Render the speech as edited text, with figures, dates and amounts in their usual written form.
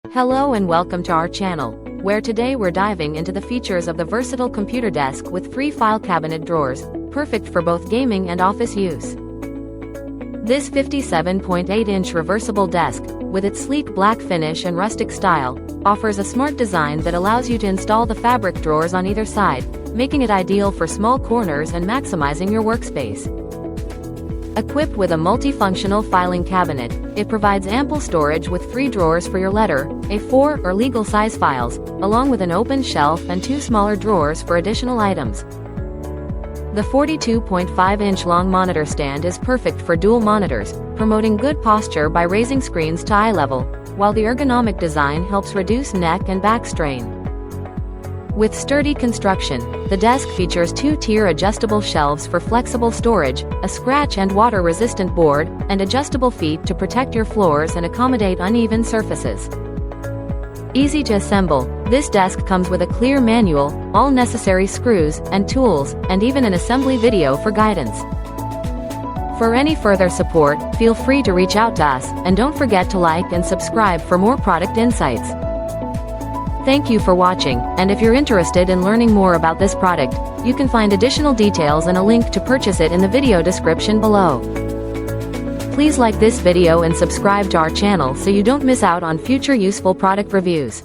Hello and welcome to our channel, where today we're diving into the features of the versatile computer desk with 3 file cabinet drawers, perfect for both gaming and office use. This 57.8-inch reversible desk, with its sleek black finish and rustic style, offers a smart design that allows you to install the fabric drawers on either side, making it ideal for small corners and maximizing your workspace. Equipped with a multifunctional filing cabinet, it provides ample storage with 3 drawers for your letter, A4 or legal size files, along with an open shelf and 2 smaller drawers for additional items. The 42.5-inch long monitor stand is perfect for dual monitors, promoting good posture by raising screens to eye level, while the ergonomic design helps reduce neck and back strain. With sturdy construction, the desk features 2-tier adjustable shelves for flexible storage, a scratch and water-resistant board, and adjustable feet to protect your floors and accommodate uneven surfaces. Easy to assemble, this desk comes with a clear manual, all necessary screws and tools, and even an assembly video for guidance. For any further support, feel free to reach out to us, and don't forget to like and subscribe for more product insights. Thank you for watching, and if you're interested in learning more about this product, you can find additional details and a link to purchase it in the video description below. Please like this video and subscribe to our channel so you don't miss out on future useful product reviews.